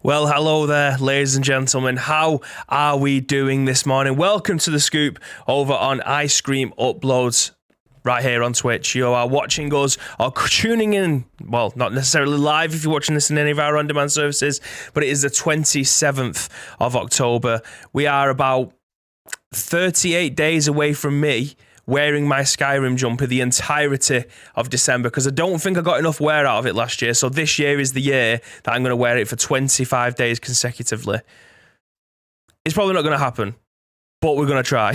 Well, hello there, ladies and gentlemen. How are we doing this morning? Welcome to The Scoop over on Ice Cream Uploads right here on Twitch. You are watching us or tuning in, well, not necessarily live if you're watching this in any of our on-demand services, but it is the 27th of October. We are about 38 days away from me wearing my Skyrim jumper the entirety of December, because I don't think I got enough wear out of it last year. So this year is the year that I'm going to wear it for 25 days consecutively. It's probably not going to happen, but we're going to try.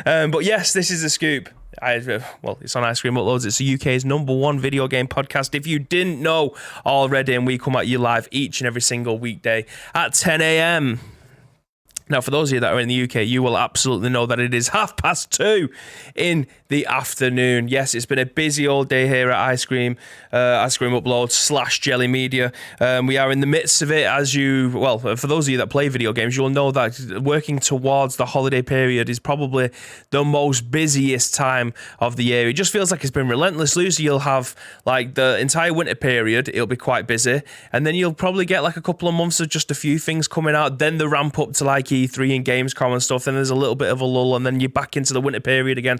But yes, this is The Scoop. It's on Ice Cream Uploads. It's the UK's #1 video game podcast. If you didn't know already, and we come at you live each and every single weekday at 10 a.m. Now, for those of you that are in the UK, you will absolutely know that it is 2:30 in the afternoon. Yes, it's been a busy old day here at Ice Cream Uploads / Jelly Media. We are in the midst of it, for those of you that play video games, you'll know that working towards the holiday period is probably the most busiest time of the year. It just feels like it's been relentless. So you'll have like the entire winter period, it'll be quite busy, and then you'll probably get like a couple of months of just a few things coming out, then the ramp up to like E3 and Gamescom and stuff, then there's a little bit of a lull, and then you're back into the winter period again.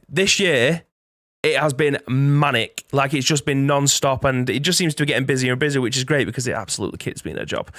This year, it has been manic. Like, it's just been non-stop, and it just seems to be getting busier and busier, which is great because it absolutely keeps me in a job.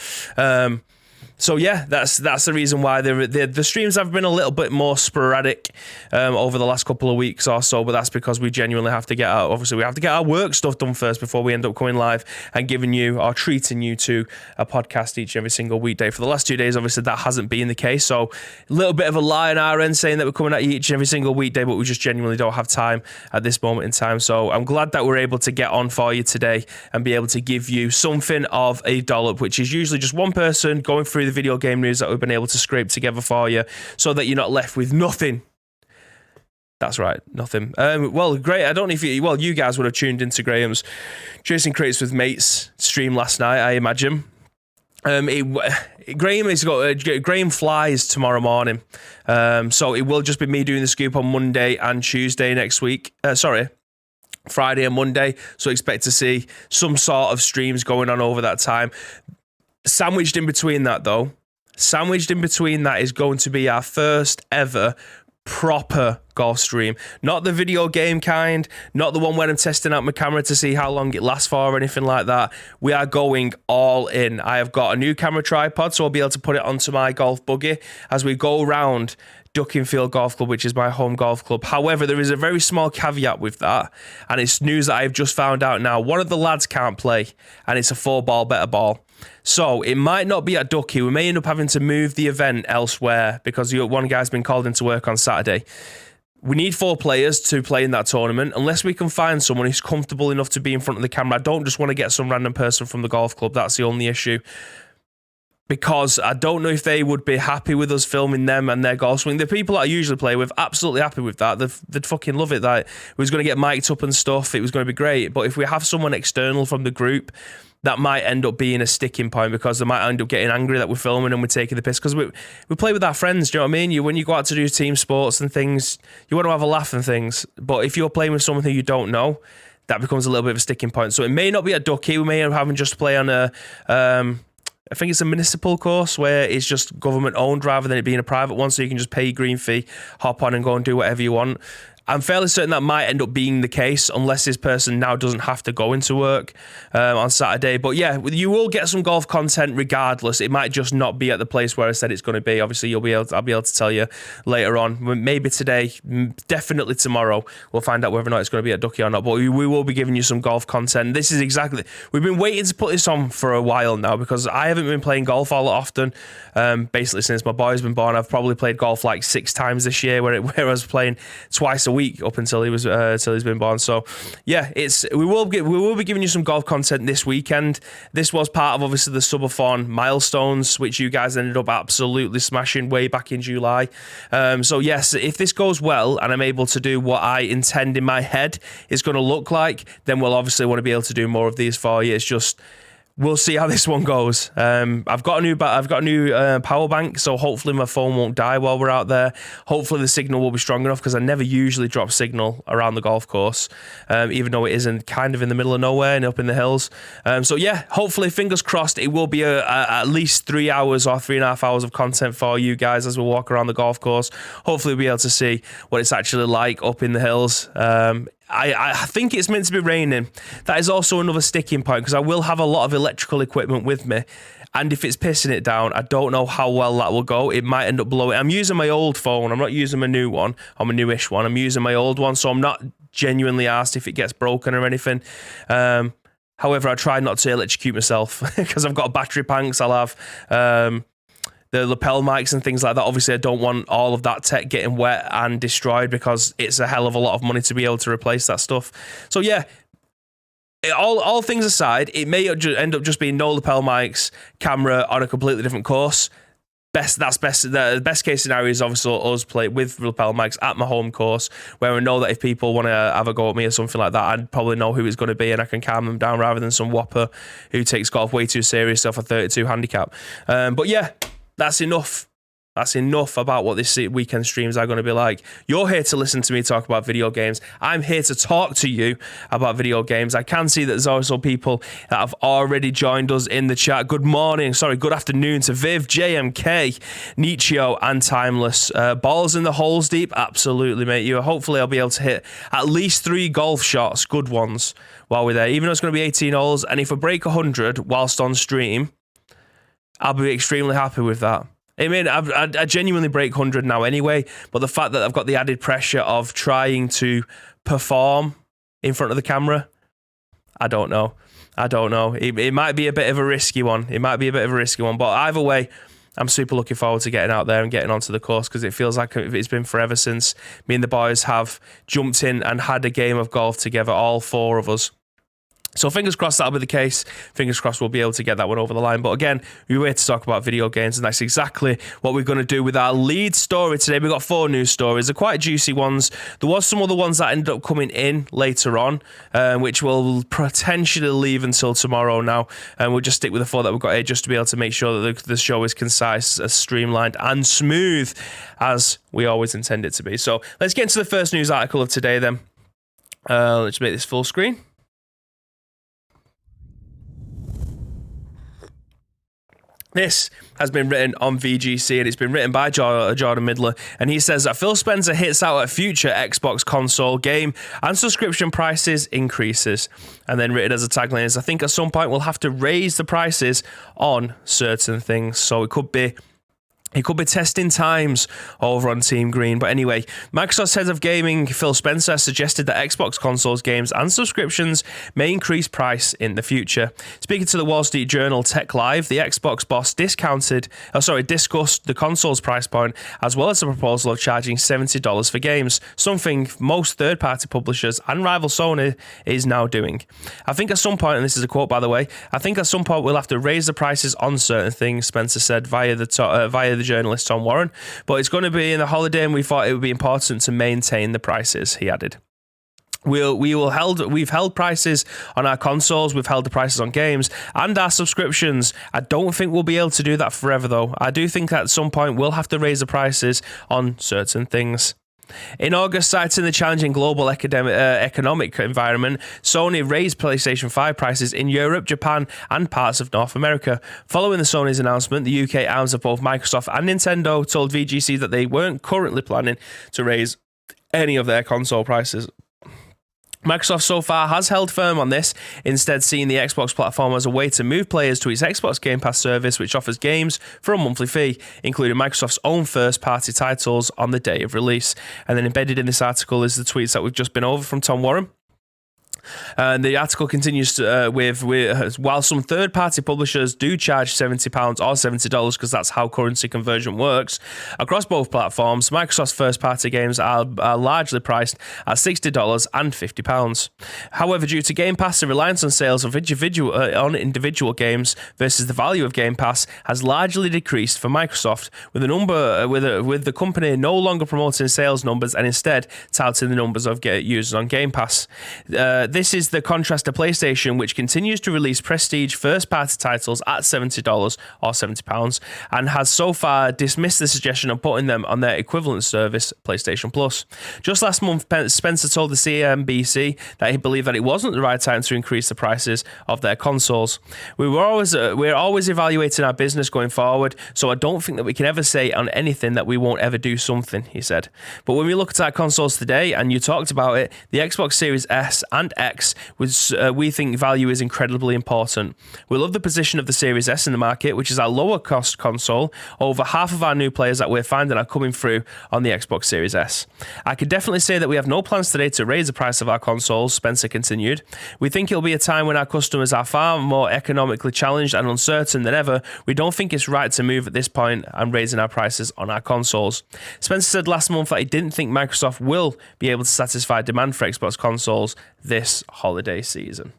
So yeah, that's the reason why the streams have been a little bit more sporadic over the last couple of weeks or so, but that's because we genuinely have to get out. Obviously, we have to get our work stuff done first before we end up coming live and giving you or treating you to a podcast each and every single weekday. For the last 2 days, obviously, that hasn't been the case. So a little bit of a lie on our end saying that we're coming at you each and every single weekday, but we just genuinely don't have time at this moment in time. So I'm glad that we're able to get on for you today and be able to give you something of a dollop, which is usually just one person going through the video game news that we've been able to scrape together for you so that you're not left with nothing. That's right, nothing. Well, great. I don't know if you guys would have tuned into Graham's Chasing Crates with Mates stream last night, I imagine. Graham flies tomorrow morning. So it will just be me doing the scoop on Monday and Tuesday next week. Friday and Monday. So expect to see some sort of streams going on over that time. Sandwiched in between that is going to be our first ever proper golf stream. Not the video game kind, not the one where I'm testing out my camera to see how long it lasts for or anything like that. We are going all in. I have got a new camera tripod, so I'll be able to put it onto my golf buggy as we go around Duckingfield Golf Club, which is my home golf club. However, there is a very small caveat with that, and it's news that I've just found out now. One of the lads can't play, and it's a 4-ball better ball. So it might not be at Ducky. We may end up having to move the event elsewhere because one guy's been called into work on Saturday. We need 4 players to play in that tournament. Unless we can find someone who's comfortable enough to be in front of the camera. I don't just want to get some random person from the golf club. That's the only issue. Because I don't know if they would be happy with us filming them and their golf swing. The people that I usually play with, absolutely happy with that. They'd fucking love it. That we was going to get mic'd up and stuff. It was going to be great. But if we have someone external from the group, that might end up being a sticking point because they might end up getting angry that we're filming and we're taking the piss. Because we play with our friends, do you know what I mean? When you go out to do team sports and things, you want to have a laugh and things. But if you're playing with someone who you don't know, that becomes a little bit of a sticking point. So it may not be a Ducky. We may end up having just to play on I think it's a municipal course where it's just government owned rather than it being a private one, so you can just pay your green fee, hop on and go and do whatever you want. I'm fairly certain that might end up being the case unless this person now doesn't have to go into work on Saturday. But yeah, you will get some golf content regardless. It might just not be at the place where I said it's going to be. Obviously, I'll be able to tell you later on. Maybe today, definitely tomorrow. We'll find out whether or not it's going to be at Ducky or not. But we will be giving you some golf content. This is exactly... We've been waiting to put this on for a while now because I haven't been playing golf all that often. Basically, since my boy's been born, I've probably played golf like 6 times this year where I was playing twice a week up until he's been born. So yeah, we will be giving you some golf content this weekend. This was part of obviously the subathon milestones, which you guys ended up absolutely smashing way back in July. So yes, if this goes well and I'm able to do what I intend in my head it's going to look like, then we'll obviously want to be able to do more of these for you. It's just we'll see how this one goes. I've got a new power bank, so hopefully my phone won't die while we're out there. Hopefully the signal will be strong enough, because I never usually drop signal around the golf course, even though it isn't kind of in the middle of nowhere and up in the hills. So yeah, hopefully, fingers crossed, it will be at least 3 hours or 3.5 hours of content for you guys as we walk around the golf course. Hopefully we'll be able to see what it's actually like up in the hills. I think it's meant to be raining. That is also another sticking point, because I will have a lot of electrical equipment with me, and if it's pissing it down, I don't know how well that will go. It might end up blowing. I'm using my old phone. I'm not using my new one, or my newish one. I'm using my old one, so I'm not genuinely asked if it gets broken or anything. However, I try not to electrocute myself, because I've got battery packs. I'll have the lapel mics and things like that. Obviously, I don't want all of that tech getting wet and destroyed, because it's a hell of a lot of money to be able to replace that stuff. So yeah, all things aside, it may end up just being no lapel mics, camera on a completely different course. The best case scenario is obviously us play with lapel mics at my home course, where I know that if people want to have a go at me or something like that, I'd probably know who it's going to be, and I can calm them down, rather than some whopper who takes golf way too serious off a 32 handicap. But yeah, that's enough. That's enough about what this weekend streams are going to be like. You're here to listen to me talk about video games. I'm here to talk to you about video games. I can see that there's also people that have already joined us in the chat. Good afternoon to Viv, JMK, Nietzscheo, and Timeless. Balls in the holes deep? Absolutely, mate. Hopefully I'll be able to hit at least 3 golf shots, good ones, while we're there. Even though it's going to be 18 holes, and if I break 100 whilst on stream, I'll be extremely happy with that. I mean, I genuinely break 100 now anyway, but the fact that I've got the added pressure of trying to perform in front of the camera, I don't know. It might be a bit of a risky one. But either way, I'm super looking forward to getting out there and getting onto the course, because it feels like it's been forever since me and the boys have jumped in and had a game of golf together, all 4 of us. So fingers crossed that'll be the case. Fingers crossed we'll be able to get that one over the line. But again, we're here to talk about video games, and that's exactly what we're going to do with our lead story today. We've got 4 news stories. They're quite juicy ones. There was some other ones that ended up coming in later on, which we'll potentially leave until tomorrow now. And we'll just stick with the 4 that we've got here, just to be able to make sure that the show is concise, as streamlined and smooth as we always intend it to be. So let's get into the first news article of today then. Let's make this full screen. This has been written on VGC, and it's been written by Jordan Midler, and he says that Phil Spencer hits out at future Xbox console game and subscription prices increases. And then written as a tagline is, I think at some point we'll have to raise the prices on certain things. So it could be testing times over on Team Green. But anyway, Microsoft's head of gaming, Phil Spencer, suggested that Xbox consoles, games, and subscriptions may increase price in the future. Speaking to the Wall Street Journal Tech Live, the Xbox boss discussed the console's price point, as well as the proposal of charging $70 for games, something most third-party publishers and rival Sony is now doing. I think at some point, and this is a quote by the way, I think at some point we'll have to raise the prices on certain things, Spencer said via the journalist Tom Warren, but it's going to be in the holiday, and we thought it would be important to maintain the prices, he added. We've held prices on our consoles, we've held the prices on games and our subscriptions. I don't think we'll be able to do that forever though. I do think at some point we'll have to raise the prices on certain things. In August, citing the challenging global economic environment, Sony raised PlayStation 5 prices in Europe, Japan, and parts of North America. Following the Sony's announcement, the UK arms of both Microsoft and Nintendo told VGC that they weren't currently planning to raise any of their console prices. Microsoft so far has held firm on this, instead seeing the Xbox platform as a way to move players to its Xbox Game Pass service, which offers games for a monthly fee, including Microsoft's own first-party titles on the day of release. And then embedded in this article is the tweets that we've just been over from Tom Warren. And the article continues with while some third-party publishers do charge £70 or $70, because that's how currency conversion works, across both platforms, Microsoft's first-party games are largely priced at $60 and £50. However, due to Game Pass, the reliance on sales of individual games versus the value of Game Pass has largely decreased for Microsoft, with the company no longer promoting sales numbers and instead touting the numbers of users on Game Pass. This is the contrast to PlayStation, which continues to release prestige first-party titles at $70 or £70, and has so far dismissed the suggestion of putting them on their equivalent service, PlayStation Plus. Just last month, Spencer told the CNBC that he believed that it wasn't the right time to increase the prices of their consoles. We're always evaluating our business going forward, so I don't think that we can ever say on anything that we won't ever do something, he said. But when we look at our consoles today, and you talked about it, the Xbox Series S and X, which we think value is incredibly important. We love the position of the Series S in the market, which is our lower cost console. Over half of our new players that we're finding are coming through on the Xbox Series S. I could definitely say that we have no plans today to raise the price of our consoles, Spencer continued. We think it'll be a time when our customers are far more economically challenged and uncertain than ever. We don't think it's right to move at this point and raising our prices on our consoles. Spencer said last month that he didn't think Microsoft will be able to satisfy demand for Xbox consoles this holiday season.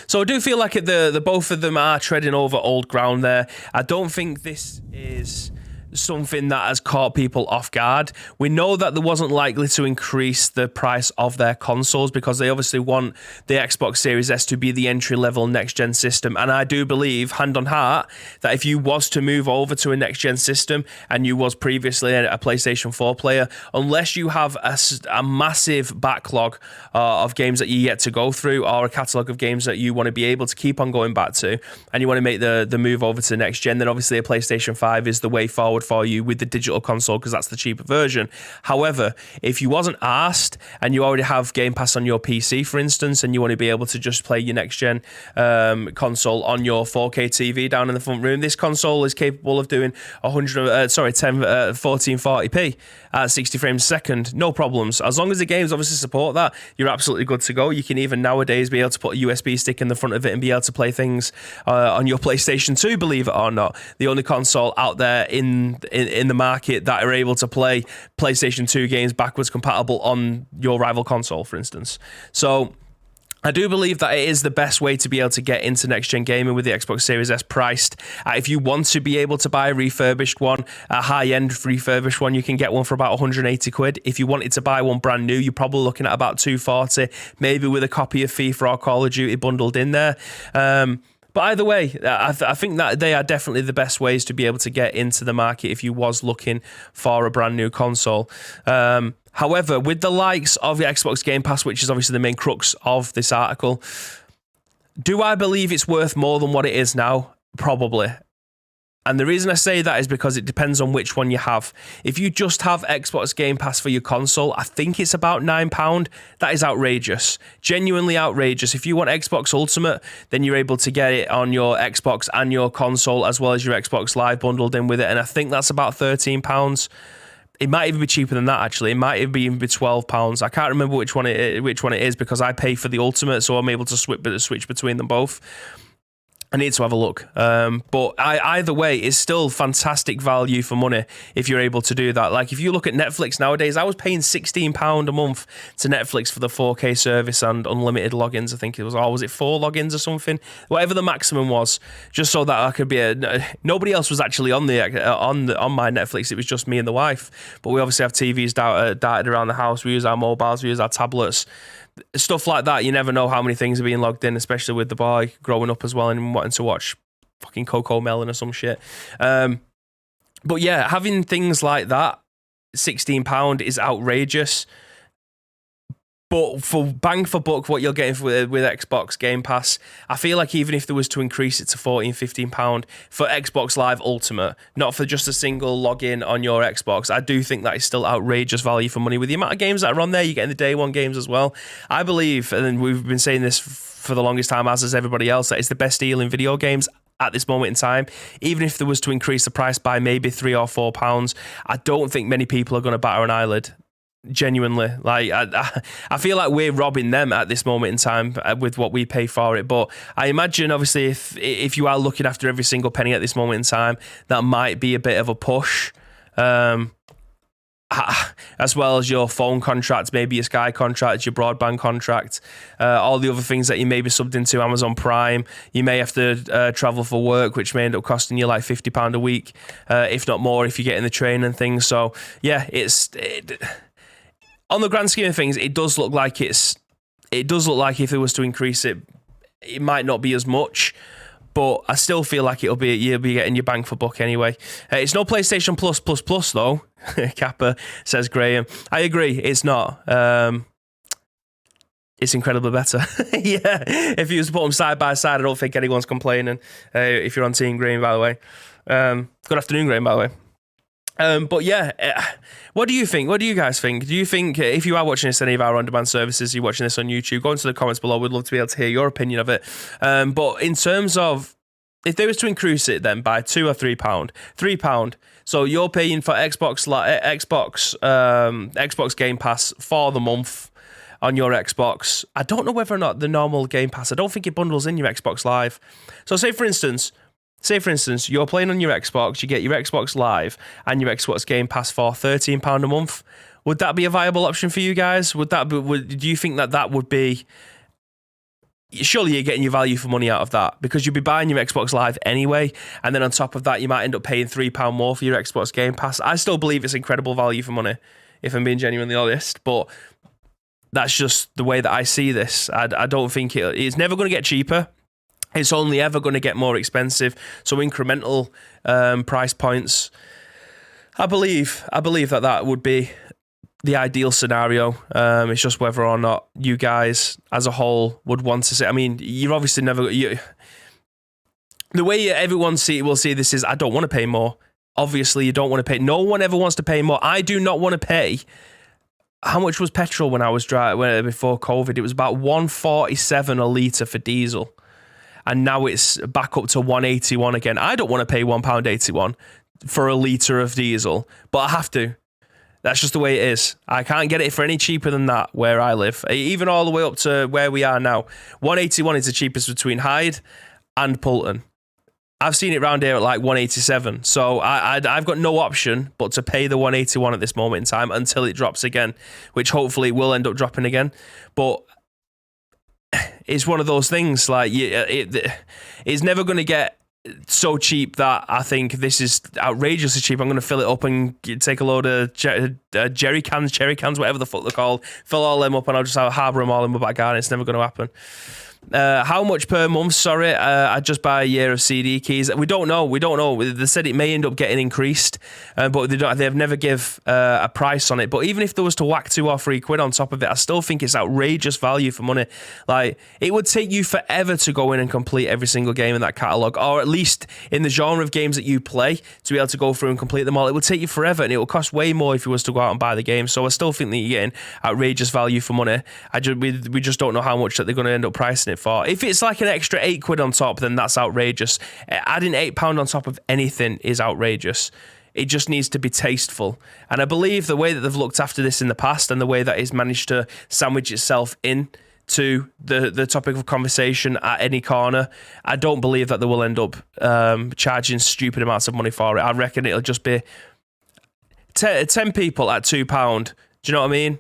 So I do feel like the both of them are treading over old ground there. I don't think this is something that has caught people off guard. We know that they wasn't likely to increase the price of their consoles because they obviously want the Xbox Series S to be the entry-level next-gen system. And I do believe, hand on heart, that if you was to move over to a next-gen system and you was previously a PlayStation 4 player, unless you have a massive backlog of games that you yet to go through, or a catalogue of games that you want to be able to keep on going back to, and you want to make the move over to the next-gen, then obviously a PlayStation 5 is the way forward for you with the digital console because that's the cheaper version. However, if you wasn't asked and you already have Game Pass on your PC, for instance, and you want to be able to just play your next gen console on your 4K TV down in the front room, this console is capable of doing 1440p at 60 frames a second, no problems. As long as the games obviously support that, you're absolutely good to go. You can even nowadays be able to put a USB stick in the front of it and be able to play things on your PlayStation 2, believe it or not. The only console out there in the market that are able to play PlayStation 2 games backwards compatible on your rival console, for instance. So I do believe that it is the best way to be able to get into next-gen gaming with the Xbox Series S priced. If you want to be able to buy a refurbished one, a high-end refurbished one, you can get one for about 180 quid. If you wanted to buy one brand new, you're probably looking at about 240, maybe with a copy of FIFA or Call of Duty bundled in there. But either way, I think that they are definitely the best ways to be able to get into the market if you was looking for a brand new console. However, with the likes of the Xbox Game Pass, which is obviously the main crux of this article, do I believe it's worth more than what it is now? Probably. And the reason I say that is because it depends on which one you have. If you just have Xbox Game Pass for your console, I think it's about £9. That is outrageous. Genuinely outrageous. If you want Xbox Ultimate, then you're able to get it on your Xbox and your console, as well as your Xbox Live bundled in with it. And I think that's about £13. It might even be cheaper than that, actually. It might even be £12. I can't remember which one it is because I pay for the Ultimate, so I'm able to switch between them both. I need to have a look. But either way, it's still fantastic value for money if you're able to do that. Like if you look at Netflix nowadays, I was paying £16 a month to Netflix for the 4K service and unlimited logins. I think it was, or was it 4 logins or something? Whatever the maximum was, just so that I could be nobody else was actually on my Netflix. It was just me and the wife. But we obviously have TVs darted around the house. We use our mobiles, we use our tablets. Stuff like that, you never know how many things are being logged in, especially with the boy growing up as well and wanting to watch fucking Coco Melon or some shit. But yeah, having things like that, £16 is outrageous. But for bang for buck, what you're getting with Xbox Game Pass, I feel like even if there was to increase it to £14, £15 for Xbox Live Ultimate, not for just a single login on your Xbox, I do think that is still outrageous value for money. With the amount of games that are on there, you're getting the day one games as well. I believe, and we've been saying this for the longest time, as is everybody else, that it's the best deal in video games at this moment in time. Even if there was to increase the price by maybe £3 or £4, I don't think many people are going to batter an eyelid. Genuinely, like I feel like we're robbing them at this moment in time with what we pay for it. But I imagine, obviously, if you are looking after every single penny at this moment in time, that might be a bit of a push. As well as your phone contract, maybe your Sky contract, your broadband contract, all the other things that you may be subbed into Amazon Prime. You may have to travel for work, which may end up costing you like £50 a week, if not more, if you get in the train and things. So yeah, on the grand scheme of things, it does look like it's it does look like if it was to increase it, it might not be as much. But I still feel like you'll be getting your bang for buck anyway. It's no PlayStation Plus though. Kappa, says Graham. I agree, it's not. It's incredibly better. Yeah, if you was to put them side by side, I don't think anyone's complaining. If you're on Team Green, by the way. Good afternoon, Graham, by the way. But yeah, what do you think? What do you guys think? Do you think if you are watching this on any of our on-demand services, you're watching this on YouTube, go into the comments below. We'd love to be able to hear your opinion of it. But in terms of, if they was to increase it then by £2 or £3, so you're paying for Xbox Game Pass for the month on your Xbox. I don't know whether or not the normal Game Pass, I don't think it bundles in your Xbox Live. So say for instance, you're playing on your Xbox, you get your Xbox Live and your Xbox Game Pass for £13 a month. Would that be a viable option for you guys? Do you think that would be... Surely you're getting your value for money out of that, because you'd be buying your Xbox Live anyway, and then on top of that, you might end up paying £3 more for your Xbox Game Pass. I still believe it's incredible value for money, if I'm being genuinely honest, but that's just the way that I see this. I don't think it's never going to get cheaper. It's only ever going to get more expensive. So incremental price points. I believe that would be the ideal scenario. It's just whether or not you guys as a whole would want to say. I mean, you're obviously never. The way everyone will see this is, I don't want to pay more. Obviously, you don't want to pay. No one ever wants to pay more. I do not want to pay. How much was petrol when I was driving before COVID? It was about $1.47 a litre for diesel. And now it's back up to $1.81 again. I don't want to pay £1.81 for a litre of diesel, but I have to. That's just the way it is. I can't get it for any cheaper than that where I live. Even all the way up to where we are now. $1.81 is the cheapest between Hyde and Poulton. I've seen it round here at like $1.87. So I've got no option but to pay the $1.81 at this moment in time until it drops again, which hopefully will end up dropping again. But it's one of those things, like it's never going to get so cheap that I think this is outrageously cheap. I'm going to fill it up and take a load of cherry cans, whatever the fuck they're called, fill all them up and I'll just harbour them all in my back garden. It's never going to happen. How much per month? Sorry, I just buy a year of CD keys. We don't know. They said it may end up getting increased, but they've never give a price on it. But even if there was to whack £2 or £3 on top of it, I still think it's outrageous value for money. Like, it would take you forever to go in and complete every single game in that catalogue, or at least in the genre of games that you play, to be able to go through and complete them all. It would take you forever, and it will cost way more if you was to go out and buy the game. So I still think that you're getting outrageous value for money. We just don't know how much that they're going to end up pricing it for. If it's like an extra £8 on top, then that's outrageous. Adding £8 on top of anything is outrageous. It just needs to be tasteful. And I believe the way that they've looked after this in the past and the way that it's managed to sandwich itself in to the topic of conversation at any corner, I don't believe that they will end up charging stupid amounts of money for it. I reckon it'll just be 10 people at £2. Do you know what I mean?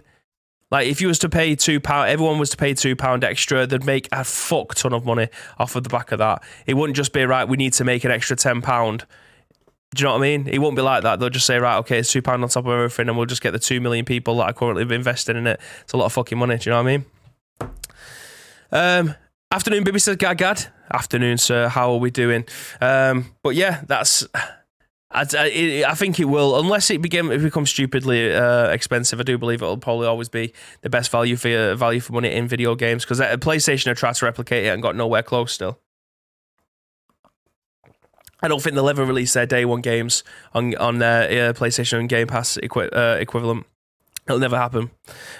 Like, if you was to pay £2, everyone was to pay £2 extra, they'd make a fuck ton of money off of the back of that. It wouldn't just be, right, we need to make an extra £10. Do you know what I mean? It won't be like that. They'll just say, right, okay, it's £2 on top of everything, and we'll just get the 2 million people that are currently invested in it. It's a lot of fucking money. Do you know what I mean? Afternoon, Bibi says, Gad. Afternoon, sir. How are we doing? But yeah, that's... I think it will, unless it becomes stupidly expensive. I do believe it'll probably always be the best value for money in video games, because PlayStation have tried to replicate it and got nowhere close still. I don't think they'll ever release their day one games on their PlayStation and Game Pass equivalent. It'll never happen.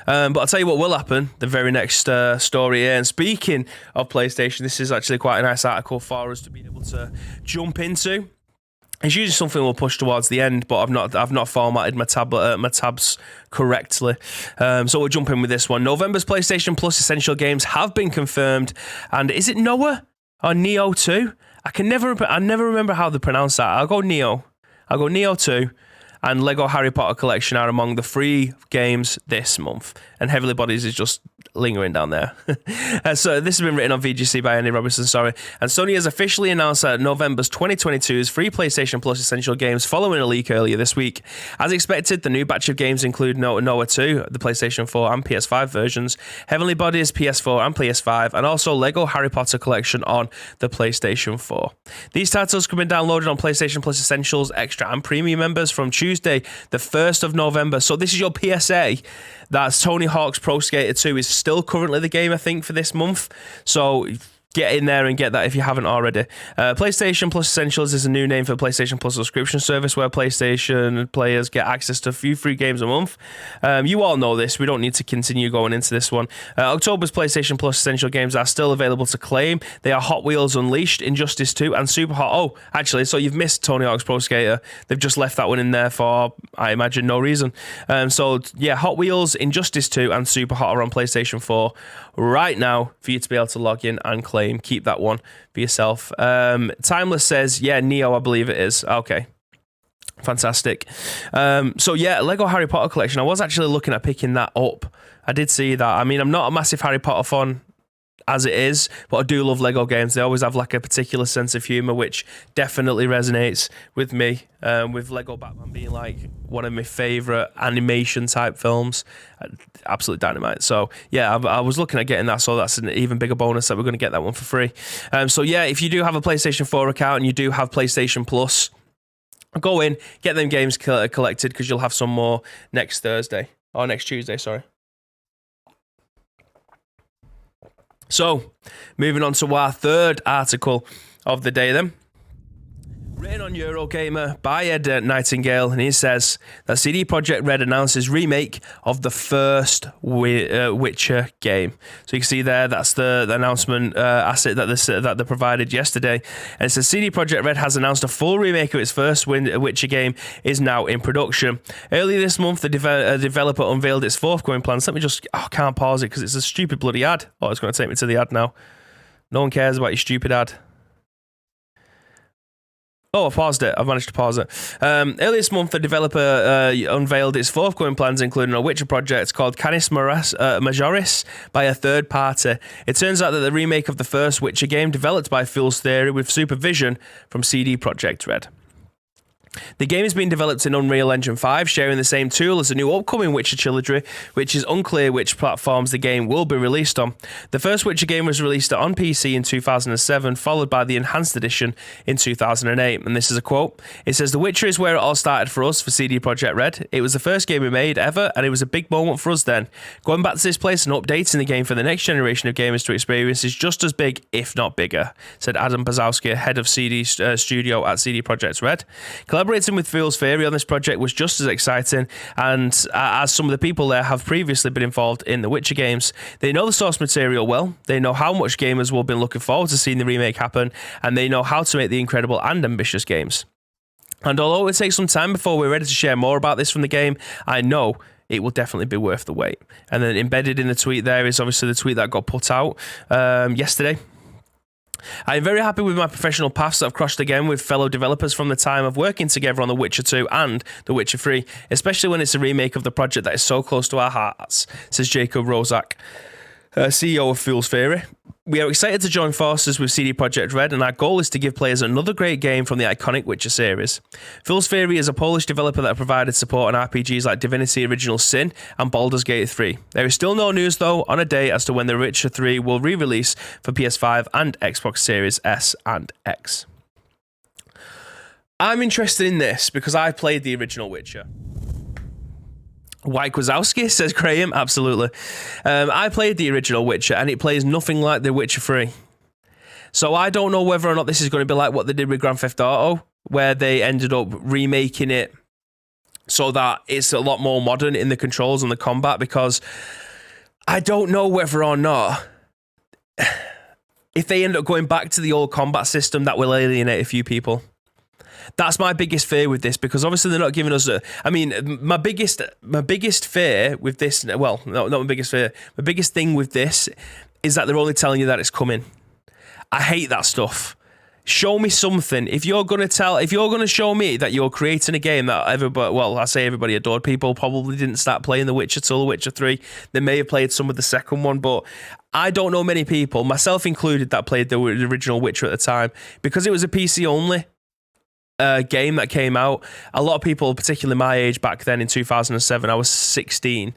But I'll tell you what will happen, the very next story here. And speaking of PlayStation, this is actually quite a nice article for us to be able to jump into. It's usually something we'll push towards the end, but I've not formatted my tabs correctly. So we'll jump in with this one. November's PlayStation Plus Essential Games have been confirmed. And is it Noah or Neo 2? I never remember how they pronounce that. I'll go Neo 2. And Lego Harry Potter Collection are among the free games this month. And Heavenly Bodies is just lingering down there. So this has been written on VGC by Andy Robertson, sorry. And Sony has officially announced that November's 2022's free PlayStation Plus Essential games following a leak earlier this week. As expected, the new batch of games include Noah 2, the PlayStation 4 and PS5 versions, Heavenly Bodies PS4 and PS5, and also Lego Harry Potter Collection on the PlayStation 4. These titles can be downloaded on PlayStation Plus Essentials, Extra and Premium members from Tuesday, the 1st of November. So this is your PSA. That's Tony Hawk's Pro Skater 2 is still currently the game, I think, for this month. So get in there and get that if you haven't already. PlayStation Plus Essentials is a new name for the PlayStation Plus subscription service where PlayStation players get access to a few free games a month. You all know this. We don't need to continue going into this one. October's PlayStation Plus Essential games are still available to claim. They are Hot Wheels Unleashed, Injustice 2, and Super Hot. Oh, actually, so you've missed Tony Hawk's Pro Skater. They've just left that one in there for, I imagine, no reason. So, yeah, Hot Wheels, Injustice 2, and Super Hot are on PlayStation 4 right now for you to be able to log in and claim. Keep that one for yourself. Timeless says, yeah, Neo, I believe it is. Okay. Fantastic. So yeah, Lego Harry Potter Collection. I was actually looking at picking that up. I did see that. I mean, I'm not a massive Harry Potter fan as it is, but I do love Lego games. They always have like a particular sense of humor, which definitely resonates with me. With Lego Batman being like one of my favorite animation type films, absolute dynamite. So yeah, I was looking at getting that, so that's an even bigger bonus that we're going to get that one for free. So yeah, if you do have a PlayStation 4 account and you do have PlayStation Plus, go in, get them games collected, because you'll have some more next Tuesday, sorry. So, moving on to our third article of the day then. Written on Eurogamer by Ed Nightingale, and he says that CD Projekt Red announces remake of the first Witcher game. So you can see there, that's the announcement asset that they provided yesterday. And it says CD Projekt Red has announced a full remake of its first Witcher game is now in production. Earlier this month, the developer unveiled its forthcoming plans. Let me just, I can't pause it because it's a stupid bloody ad. Oh, it's going to take me to the ad now. No one cares about your stupid ad. Oh, I paused it. I've managed to pause it. Earlier this month, the developer unveiled its forthcoming plans, including a Witcher project called Canis Majoris by a third party. It turns out that the remake of the first Witcher game, developed by Fool's Theory with supervision from CD Projekt Red. The game is being developed in Unreal Engine 5, sharing the same tool as the new upcoming Witcher trilogy, which is unclear which platforms the game will be released on. The first Witcher game was released on PC in 2007, followed by the Enhanced Edition in 2008. And this is a quote. It says, "The Witcher is where it all started for us, for CD Projekt Red. It was the first game we made ever, and it was a big moment for us then. Going back to this place and updating the game for the next generation of gamers to experience is just as big, if not bigger," said Adam Bazowski, head of CD studio at CD Projekt Red. Collaborating with Fool's Theory on this project was just as exciting, and as some of the people there have previously been involved in the Witcher games. They know the source material well, they know how much gamers will have been looking forward to seeing the remake happen, and they know how to make the incredible and ambitious games. And although it will take some time before we're ready to share more about this from the game, I know it will definitely be worth the wait. And then embedded in the tweet there is obviously the tweet that got put out yesterday. I'm very happy with my professional paths that I've crossed again with fellow developers from the time of working together on The Witcher 2 and The Witcher 3, especially when it's a remake of the project that is so close to our hearts, says Jacob Rozak, CEO of Fool's Theory. We are excited to join forces with CD Projekt Red, and our goal is to give players another great game from the iconic Witcher series. Fool's Theory is a Polish developer that provided support on RPGs like Divinity Original Sin and Baldur's Gate 3. There is still no news, though, on a date as to when The Witcher 3 will re-release for PS5 and Xbox Series S and X. I'm interested in this because I played the original Witcher. White Wazowski, says Graham. Absolutely. I played the original Witcher and it plays nothing like The Witcher 3. So I don't know whether or not this is going to be like what they did with Grand Theft Auto, where they ended up remaking it so that it's a lot more modern in the controls and the combat, because I don't know whether or not if they end up going back to the old combat system, that will alienate a few people. That's my biggest fear with this, because obviously they're not giving us my biggest fear with this, well, no, not my biggest fear, my biggest thing with this is that they're only telling you that it's coming. I hate that stuff. Show me something. If you're gonna show me that you're creating a game that everybody adored, people probably didn't start playing The Witcher till The Witcher 3. They may have played some of the second one, but I don't know many people, myself included, that played the original Witcher at the time because it was a PC only game that came out. A lot of people, particularly my age back then in 2007, I was 16.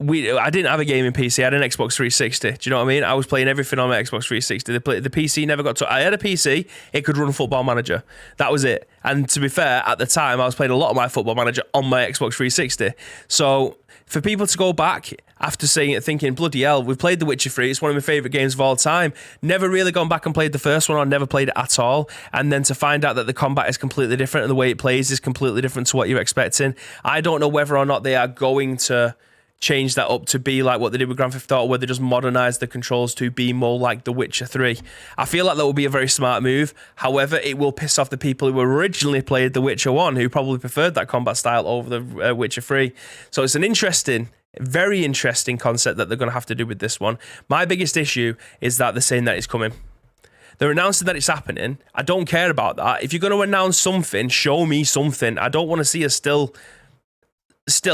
I didn't have a gaming PC. I had an Xbox 360. Do you know what I mean? I was playing everything on my Xbox 360. The PC never got to... I had a PC. It could run Football Manager. That was it. And to be fair, at the time, I was playing a lot of my Football Manager on my Xbox 360. So for people to go back after seeing it, thinking, bloody hell, we've played The Witcher 3. It's one of my favourite games of all time. Never really gone back and played the first one or never played it at all. And then to find out that the combat is completely different and the way it plays is completely different to what you're expecting. I don't know whether or not they are going to change that up to be like what they did with Grand Theft Auto, where they just modernise the controls to be more like The Witcher 3. I feel like that would be a very smart move. However, it will piss off the people who originally played The Witcher 1, who probably preferred that combat style over The Witcher 3. So it's an interesting, very interesting concept that they're going to have to do with this one. My biggest issue is that they're saying that it's coming. They're announcing that it's happening. I don't care about that. If you're going to announce something, show me something. I don't want to see a still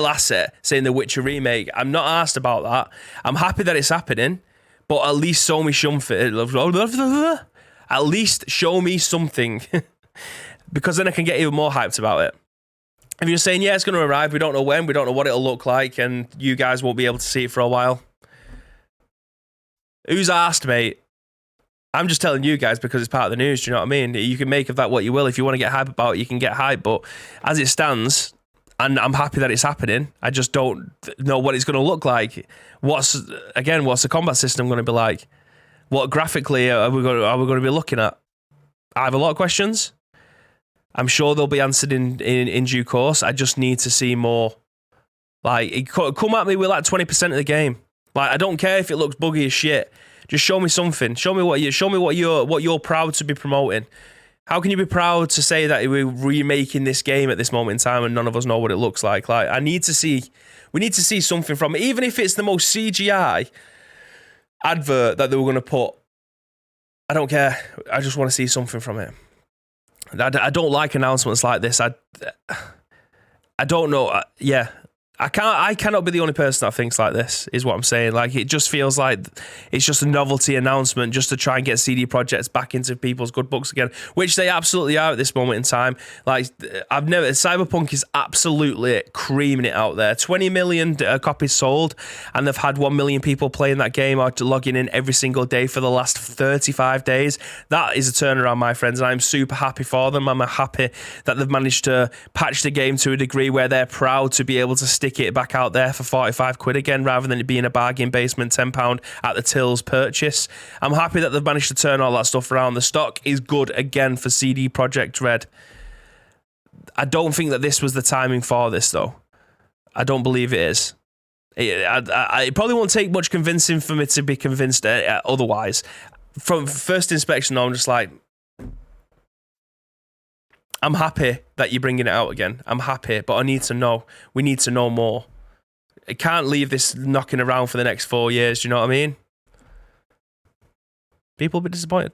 asset saying The Witcher remake. I'm not asked about that. I'm happy that it's happening, but at least show me something. At least show me something, because then I can get even more hyped about it. If you're saying, yeah, it's going to arrive, we don't know when, we don't know what it'll look like, and you guys won't be able to see it for a while. Who's asked, mate? I'm just telling you guys because it's part of the news, do you know what I mean? You can make of that what you will. If you want to get hype about it, you can get hype, but as it stands... And I'm happy that it's happening. I just don't know what it's going to look like. What's the combat system going to be like? What graphically are we going to be looking at? I have a lot of questions. I'm sure they'll be answered in due course. I just need to see more. Like, come at me with like 20% of the game. Like, I don't care if it looks buggy as shit. Just show me something. Show me what you're proud to be promoting. How can you be proud to say that we're remaking this game at this moment in time and none of us know what it looks like? Like, we need to see something from it, even if it's the most CGI advert that they were going to put. I don't care. I just want to see something from it. I don't like announcements like this. I don't know. Yeah. I cannot be the only person that thinks like this, is what I'm saying. Like, it just feels like it's just a novelty announcement just to try and get CD Projekts back into people's good books again, which they absolutely are at this moment in time. Like, Cyberpunk is absolutely creaming it out there. 20 million copies sold, and they've had 1 million people playing that game or logging in every single day for the last 35 days. That is a turnaround, my friends, and I'm super happy for them. I'm happy that they've managed to patch the game to a degree where they're proud to be able to stick it back out there for 45 quid again, rather than it being a bargain basement £10 at the tills purchase. I'm happy that they've managed to turn all that stuff around. The stock is good again for CD Projekt Red. I don't think that this was the timing for this, though. I don't believe it is. It probably won't take much convincing for me to be convinced otherwise. From first inspection, though, I'm just like, I'm happy that you're bringing it out again. I'm happy, but I need to know. We need to know more. I can't leave this knocking around for the next 4 years. Do you know what I mean? People will be disappointed.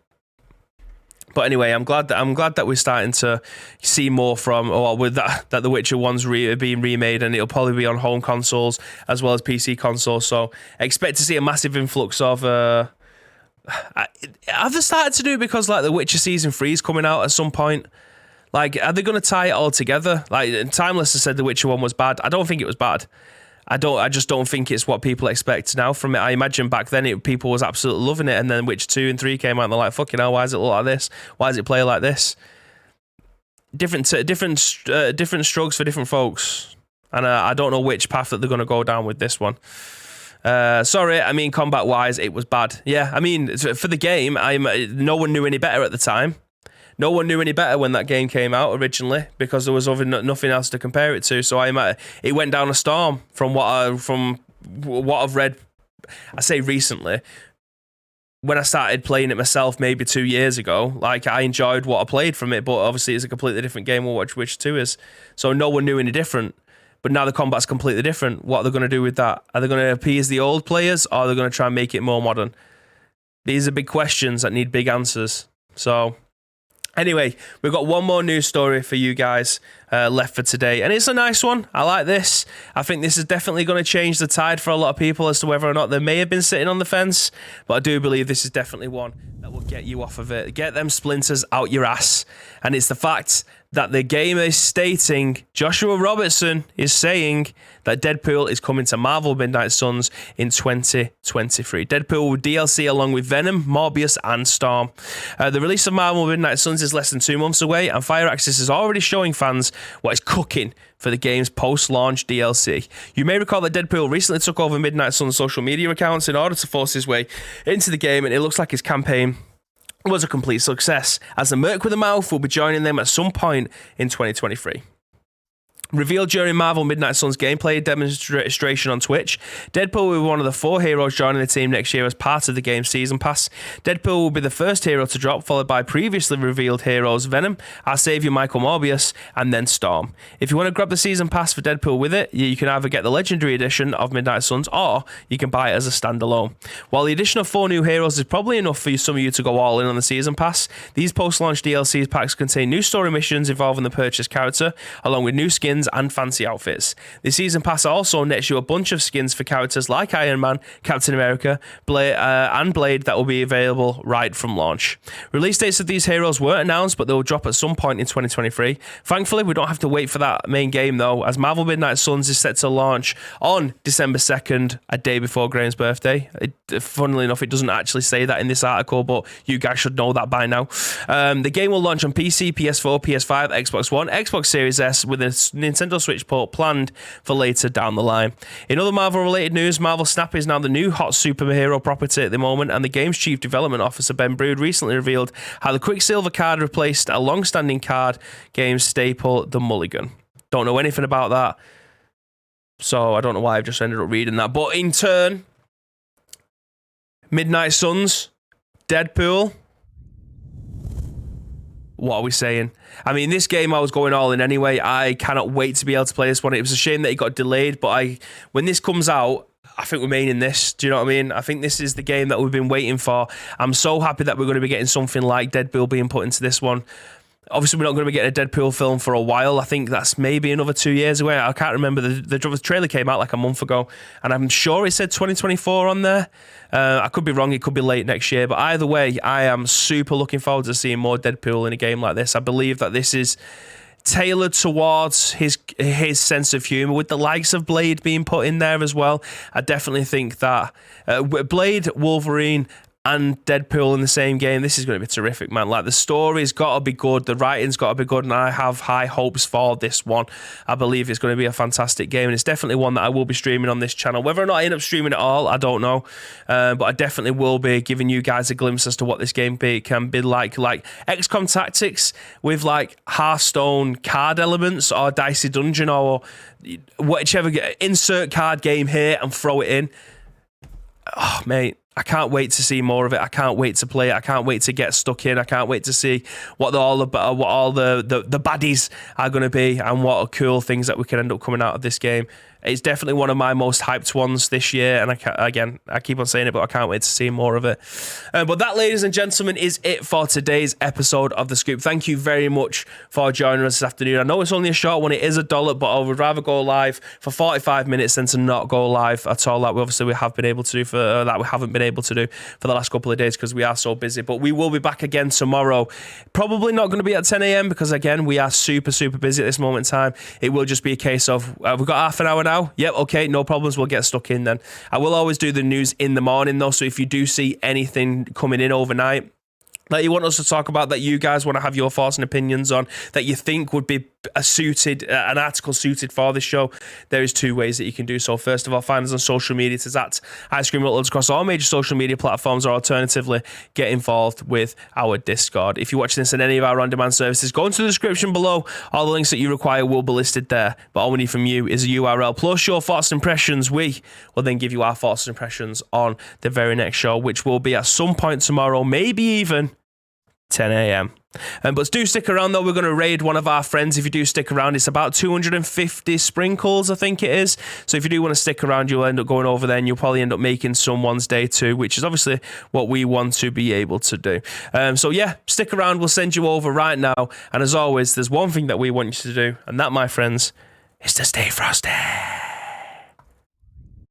But anyway, I'm glad that we're starting to see more from, with that The Witcher 1's being remade, and it'll probably be on home consoles as well as PC consoles. So expect to see a massive influx of. Have they started to do it because like The Witcher Season 3 is coming out at some point? Like, are they going to tie it all together? Like, Timeless has said The Witcher 1 was bad. I don't think it was bad. I just don't think it's what people expect now from it. I imagine back then people was absolutely loving it, and then Witcher 2 and 3 came out and they're like, fucking hell, why does it look like this? Why does it play like this? Different strokes for different folks. And I don't know which path that they're going to go down with this one. Sorry, I mean, combat-wise, it was bad. Yeah, I mean, for the game, no one knew any better at the time. No one knew any better when that game came out originally, because there was nothing else to compare it to. So it went down a storm from what I've read. I say recently, when I started playing it myself, maybe 2 years ago. Like, I enjoyed what I played from it, but obviously it's a completely different game than what Witcher 2 is. So no one knew any different. But now the combat's completely different. What are they going to do with that? Are they going to appease the old players, or are they going to try and make it more modern? These are big questions that need big answers. So Anyway, we've got one more news story for you guys left for today, and it's a nice one. I like this. I think this is definitely going to change the tide for a lot of people as to whether or not they may have been sitting on the fence, but I do believe this is definitely one that will get you off of it, get them splinters out your ass, and it's the fact that the game is stating, Joshua Robertson is saying that Deadpool is coming to Marvel Midnight Suns in 2023. Deadpool with DLC along with Venom, Morbius, and Storm. The release of Marvel Midnight Suns is less than 2 months away, and Firaxis is already showing fans what is cooking for the game's post-launch DLC. You may recall that Deadpool recently took over Midnight Suns' social media accounts in order to force his way into the game, and it looks like his campaign was a complete success, as the Merc with a Mouth will be joining them at some point in 2023. Revealed during Marvel Midnight Suns gameplay demonstration on Twitch, Deadpool will be one of the 4 heroes joining the team next year as part of the game's season pass. Deadpool will be the first hero to drop, followed by previously revealed heroes Venom, our saviour Michael Morbius, and then Storm. If you want to grab the season pass for Deadpool with it, you can either get the Legendary Edition of Midnight Suns, or you can buy it as a standalone. While the addition of 4 new heroes is probably enough for some of you to go all in on the season pass, these post-launch DLC packs contain new story missions involving the purchased character, along with new skins and fancy outfits. The season pass also nets you a bunch of skins for characters like Iron Man, Captain America, and Blade that will be available right from launch. Release dates of these heroes weren't announced, but they will drop at some point in 2023. Thankfully, we don't have to wait for that main game though, as Marvel Midnight Suns is set to launch on December 2nd, a day before Graham's birthday. Funnily enough, it doesn't actually say that in this article, but you guys should know that by now. The game will launch on PC, PS4, PS5, Xbox One, Xbox Series S, with a Nintendo Switch port planned for later down the line. In other Marvel-related news, Marvel Snap is now the new hot superhero property at the moment, and the game's chief development officer Ben Brood recently revealed how the Quicksilver card replaced a long-standing card game staple, the Mulligan. Don't know anything about that, so I don't know why I've just ended up reading that. But in turn, Midnight Suns, Deadpool, what are we saying? I mean, this game I was going all in anyway. I cannot wait to be able to play this one. It was a shame that it got delayed, but when this comes out, I think we're maining this. Do you know what I mean? I think this is the game that we've been waiting for. I'm so happy that we're going to be getting something like Deadpool being put into this one. Obviously, we're not going to be getting a Deadpool film for a while. I think that's maybe another 2 years away. I can't remember. The trailer came out like a month ago, and I'm sure it said 2024 on there. I could be wrong. It could be late next year. But either way, I am super looking forward to seeing more Deadpool in a game like this. I believe that this is tailored towards his sense of humor, with the likes of Blade being put in there as well. I definitely think that Blade, Wolverine, and Deadpool in the same game, this is going to be terrific, man. Like, the story's got to be good, the writing's got to be good, and I have high hopes for this one. I believe it's going to be a fantastic game, and it's definitely one that I will be streaming on this channel. Whether or not I end up streaming it all, I don't know, but I definitely will be giving you guys a glimpse as to what this game can be like XCOM Tactics with like Hearthstone card elements, or Dicey Dungeon, or whichever. Insert card game here and throw it in. Oh, mate, I can't wait to see more of it. I can't wait to play it. I can't wait to get stuck in. I can't wait to see what all the baddies are going to be, and what cool things that we can end up coming out of this game. It's definitely one of my most hyped ones this year, and I keep on saying it, but I can't wait to see more of it. But that, ladies and gentlemen, is it for today's episode of The Scoop. Thank you very much for joining us this afternoon. I know it's only a short one. It is $1, but I would rather go live for 45 minutes than to not go live at all. Like we have been able to do that we haven't been able to do for the last couple of days, because we are so busy. But we will be back again tomorrow. Probably not going to be at 10 a.m. because, again, we are super busy at this moment in time. It will just be a case of we've got half an hour now. Yep, okay, no problems. We'll get stuck in then. I will always do the news in the morning though, so if you do see anything coming in overnight that you want us to talk about, that you guys want to have your thoughts and opinions on, that you think would be an article suited for this show, there is 2 ways that you can do so. First of all, find us on social media. It's at Ice Cream Uploads across all major social media platforms, or alternatively, get involved with our Discord. If you're watching this on any of our on-demand services, go into the description below. All the links that you require will be listed there, but all we need from you is a URL plus your thoughts and impressions. We will then give you our thoughts and impressions on the very next show, which will be at some point tomorrow, maybe even 10 a.m. But do stick around though. We're going to raid one of our friends. If you do stick around, it's about 250 sprinkles, I think it is. So if you do want to stick around, you'll end up going over there and you'll probably end up making someone's day too, which is obviously what we want to be able to do. So yeah, stick around. We'll send you over right now. And as always, there's one thing that we want you to do, and that, my friends, is to stay frosty.